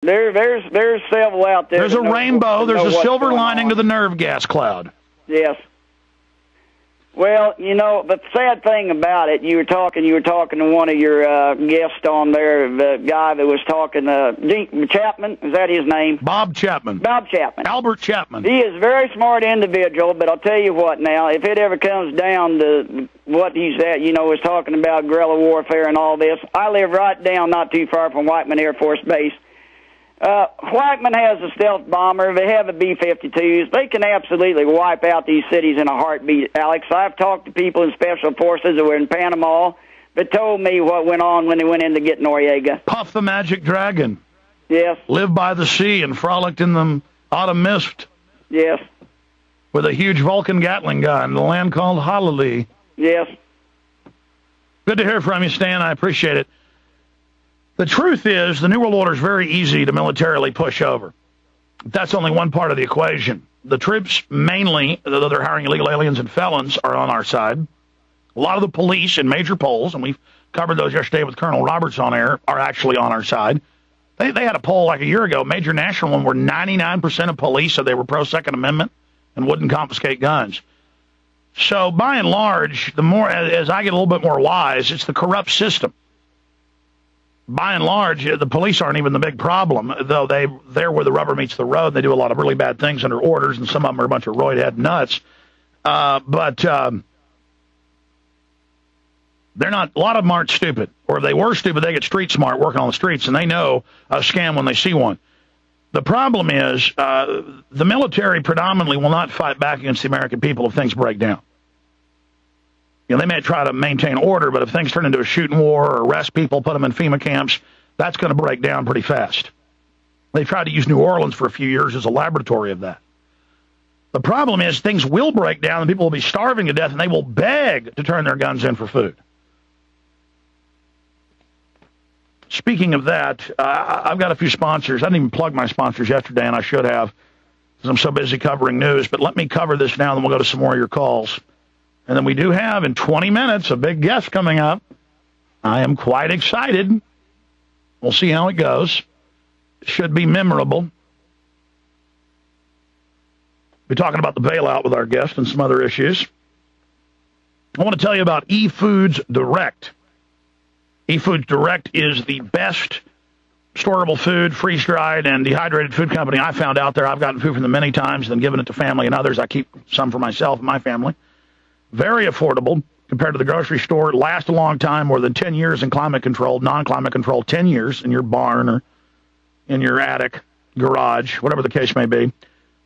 There's several out there. There's a rainbow. There's a silver lining to the nerve gas cloud. Yes. Well, you know, the sad thing about it, you were talking to one of your guests on there, the guy that was talking, Chapman, is that his name? Bob Chapman. Bob Chapman. Albert Chapman. He is a very smart individual, but I'll tell you what now, if it ever comes down to what he's at, you know, was talking about guerrilla warfare and all this, I live right down not too far from Whiteman Air Force Base. Whiteman has a stealth bomber. They have a B-52s. They can absolutely wipe out these cities in a heartbeat, Alex. I've talked to people in Special Forces that were in Panama that told me what went on when they went in to get Noriega. Puff the Magic Dragon. Yes. Lived by the sea and frolicked in the autumn mist. Yes. With a huge Vulcan Gatling gun in the land called Hallelujah. Yes. Good to hear from you, Stan. I appreciate it. The truth is, the New World Order is very easy to militarily push over. That's only one part of the equation. The troops, mainly, though they're hiring illegal aliens and felons, are on our side. A lot of the police in major polls, and we've covered those yesterday with Colonel Roberts on air, are actually on our side. They had a poll like a year ago, major national one, where 99% of police said they were pro-Second Amendment and wouldn't confiscate guns. So, by and large, the more as I get a little bit more wise, it's the corrupt system. By and large, the police aren't even the big problem, though they're where the rubber meets the road. They do a lot of really bad things under orders, and some of them are a bunch of roid-head nuts. But they're not. A lot of them aren't stupid, or if they were stupid, they get street smart working on the streets, and they know a scam when they see one. The problem is the military predominantly will not fight back against the American people if things break down. You know, they may try to maintain order, but if things turn into a shooting war or arrest people, put them in FEMA camps, that's going to break down pretty fast. They tried to use New Orleans for a few years as a laboratory of that. The problem is things will break down and people will be starving to death and they will beg to turn their guns in for food. Speaking of that, I've got a few sponsors. I didn't even plug my sponsors yesterday, and I should have because I'm so busy covering news. But let me cover this now, then we'll go to some more of your calls. And then we do have, in 20 minutes, a big guest coming up. I am quite excited. We'll see how it goes. Should be memorable. We're talking about the bailout with our guest and some other issues. I want to tell you about eFoods Direct. eFoods Direct is the best storable food, freeze-dried, and dehydrated food company I found out there. I've gotten food from them many times, then given it to family and others. I keep some for myself and my family. Very affordable compared to the grocery store. Lasts a long time, more than 10 years in climate control, non-climate control, 10 years in your barn or in your attic, garage, whatever the case may be.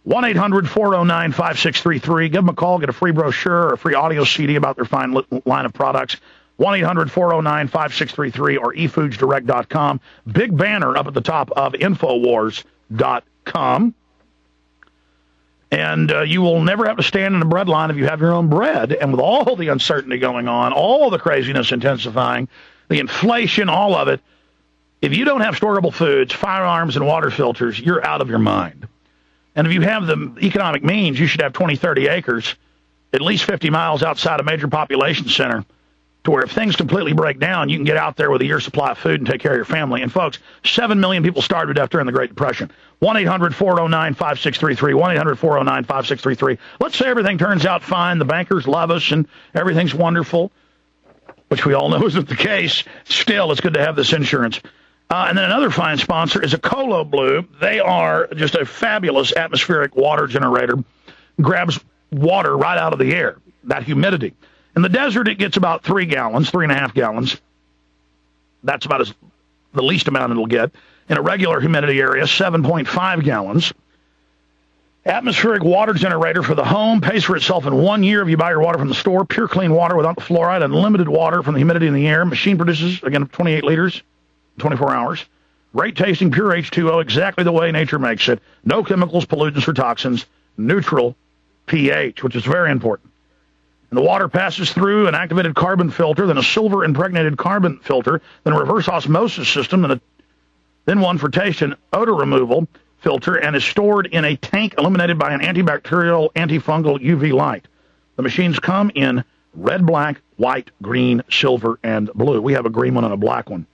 1-800-409-5633. Give them a call, get a free brochure or a free audio CD about their fine line of products. 1-800-409-5633 or efoodsdirect.com. Big banner up at the top of Infowars.com. And you will never have to stand in a bread line if you have your own bread. And with all the uncertainty going on, all the craziness intensifying, the inflation, all of it, if you don't have storable foods, firearms, and water filters, you're out of your mind. And if you have the economic means, you should have 20, 30 acres, at least 50 miles outside a major population center, to where if things completely break down, you can get out there with a year's supply of food and take care of your family. And, folks, 7 million people starved to death during the Great Depression. 1-800-409-5633, 1-800-409-5633. Let's say everything turns out fine, the bankers love us, and everything's wonderful, which we all know isn't the case. Still, it's good to have this insurance. And then another fine sponsor is a Colo Blue. They are just a fabulous atmospheric water generator. Grabs water right out of the air, that humidity. In the desert, it gets about 3 gallons, 3.5 gallons. That's about the least amount it'll get. In a regular humidity area, 7.5 gallons. Atmospheric water generator for the home. Pays for itself in 1 year if you buy your water from the store. Pure, clean water without the fluoride. Unlimited water from the humidity in the air. Machine produces, again, 28 liters, 24 hours. Great tasting, pure H2O, exactly the way nature makes it. No chemicals, pollutants, or toxins. Neutral pH, which is very important. And the water passes through an activated carbon filter, then a silver-impregnated carbon filter, then a reverse osmosis system, and then one for taste and odor removal filter, and is stored in a tank illuminated by an antibacterial, antifungal UV light. The machines come in red, black, white, green, silver, and blue. We have a green one and a black one.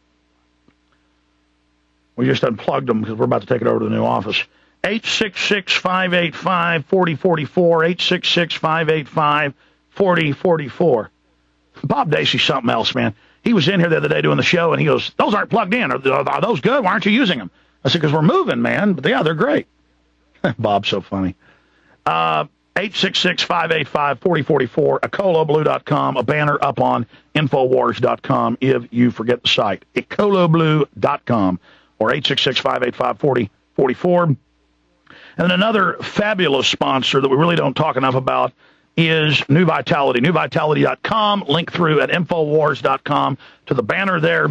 We just unplugged them because we're about to take it over to the new office. 866-585-4044, 866-585-4044. Bob Dacey's something else, man. He was in here the other day doing the show, and he goes, those aren't plugged in. Are those good? Why aren't you using them? I said, because we're moving, man. But yeah, they're great. Bob's so funny. 866-585-4044, ecoloblue.com, a banner up on Infowars.com if you forget the site. ecoloblue.com or 866-585-4044. And then another fabulous sponsor that we really don't talk enough about is New Vitality. NewVitality.com, link through at Infowars.com to the banner there.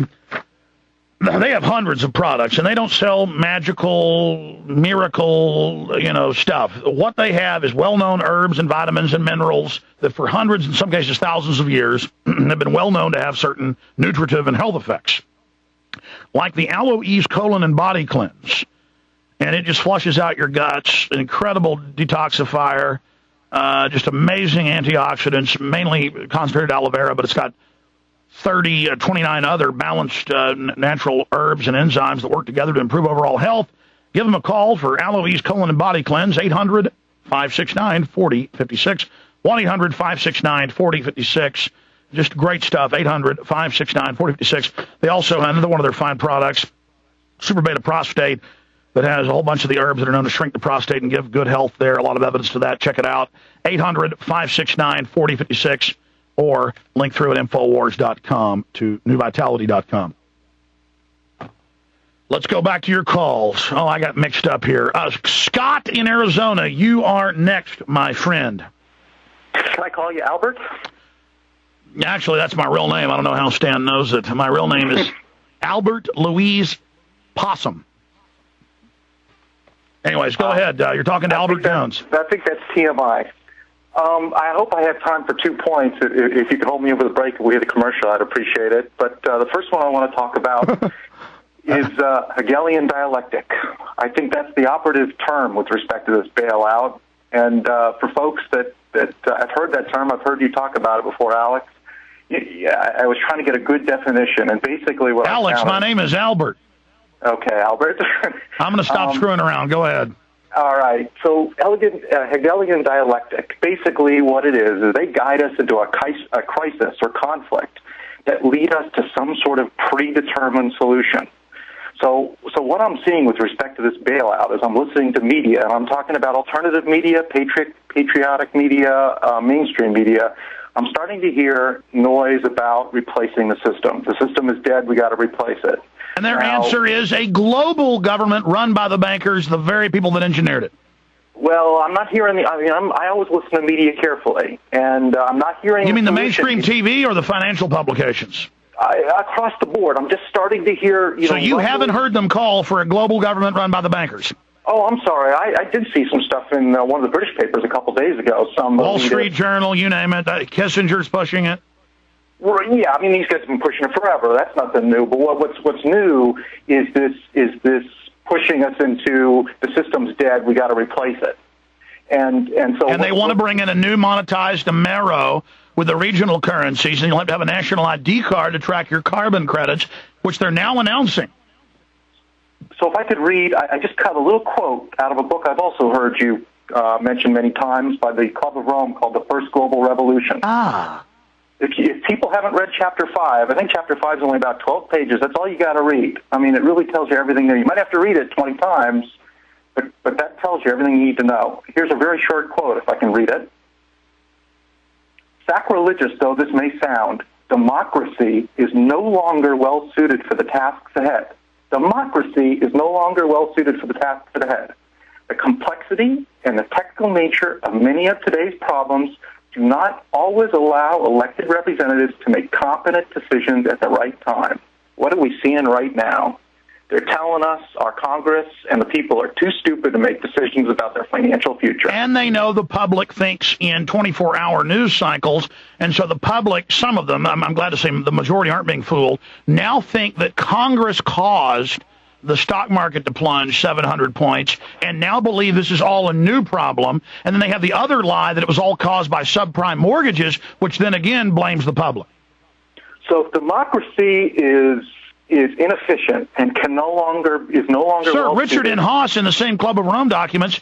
They have hundreds of products, and they don't sell magical, miracle, stuff. What they have is well-known herbs and vitamins and minerals that for hundreds, in some cases thousands of years, have been well-known to have certain nutritive and health effects. Like the Aloe Ease Colon and Body Cleanse. And it just flushes out your guts, an incredible detoxifier, just amazing antioxidants, mainly concentrated aloe vera, but it's got 29 other balanced natural herbs and enzymes that work together to improve overall health. Give them a call for Aloe Ease Colon and Body Cleanse, 800-569-4056, 1-800-569-4056. Just great stuff, 800-569-4056. They also have another one of their fine products, Super Beta Prostate, that has a whole bunch of the herbs that are known to shrink the prostate and give good health there. A lot of evidence to that. Check it out. 800-569-4056 or link through at Infowars.com to NewVitality.com. Let's go back to your calls. Oh, I got mixed up here. Scott in Arizona, you are next, my friend. Can I call you Albert? Actually, that's my real name. I don't know how Stan knows it. My real name is Albert Louise Possum. Anyways, go ahead. You're talking to Albert Jones. I think that's TMI. I hope I have time for 2 points. If you could hold me over the break and we had a commercial, I'd appreciate it. But the first one I want to talk about is Hegelian dialectic. I think that's the operative term with respect to this bailout. And for folks that I've heard that term, I've heard you talk about it before, Alex. I was trying to get a good definition, and basically what Alex, my name is Albert. Okay, Albert. I'm going to stop screwing around. Go ahead. All right. So Hegelian dialectic, basically what it is they guide us into a crisis or conflict that lead us to some sort of predetermined solution. So what I'm seeing with respect to this bailout is I'm listening to media, and I'm talking about alternative media, patriotic media, mainstream media. I'm starting to hear noise about replacing the system. The system is dead. We got to replace it. And their answer is a global government run by the bankers, the very people that engineered it. Well, I'm not hearing I always listen to media carefully, and I'm not hearing. You mean the mainstream TV or the financial publications? Across the board. I'm just starting to hear. So you haven't heard them call for a global government run by the bankers? Oh, I'm sorry. I did see some stuff in one of the British papers a couple days ago. Wall Street Journal, you name it. Kissinger's pushing it. Well, yeah, I mean, these guys have been pushing it forever. That's nothing new. But what's new is this pushing us into the system's dead. We got to replace it. And they want to bring in a new monetized Amero with the regional currencies, and you'll have to have a national ID card to track your carbon credits, which they're now announcing. So if I could read, I just cut a little quote out of a book I've also heard you mention many times by the Club of Rome called The First Global Revolution. If people haven't read Chapter 5, I think Chapter 5 is only about 12 pages. That's all you got to read. I mean, it really tells you everything there. You might have to read it 20 times, but that tells you everything you need to know. Here's a very short quote, if I can read it. Sacrilegious though this may sound, democracy is no longer well-suited for the tasks ahead. Democracy is no longer well-suited for the tasks ahead. The complexity and the technical nature of many of today's problems do not always allow elected representatives to make competent decisions at the right time. What are we seeing right now? They're telling us our Congress and the people are too stupid to make decisions about their financial future. And they know the public thinks in 24-hour news cycles, and so the public, some of them, I'm glad to say the majority aren't being fooled, now think that Congress caused the stock market to plunge 700 points, and now believe this is all a new problem. And then they have the other lie that it was all caused by subprime mortgages, which then again blames the public. So if democracy is is inefficient and is no longer. Sir, Richard N. Haas in the same Club of Rome documents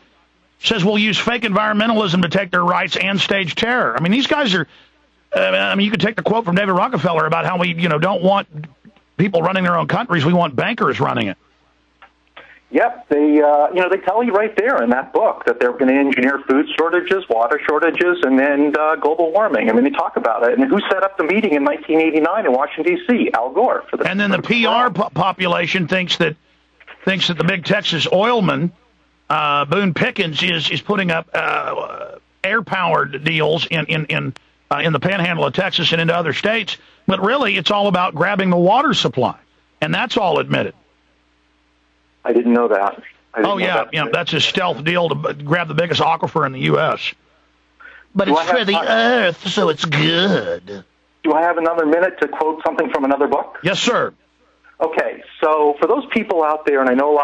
says we'll use fake environmentalism to take their rights and stage terror. I mean, these guys are. You could take the quote from David Rockefeller about how we, don't want people running their own countries. We want bankers running it. Yep, they tell you right there in that book that they're going to engineer food shortages, water shortages, and then global warming. I mean, they talk about it. And who set up the meeting in 1989 in Washington, D.C.? Al Gore. And then the PR population thinks that the big Texas oilman, Boone Pickens, is putting up air-powered deals in the panhandle of Texas and into other states. But really, it's all about grabbing the water supply. And that's all admitted. I didn't know that. That's his stealth deal to grab the biggest aquifer in the U.S. But it's for the earth, so it's good. Do I have another minute to quote something from another book? Yes, sir. Okay, so for those people out there, and I know a lot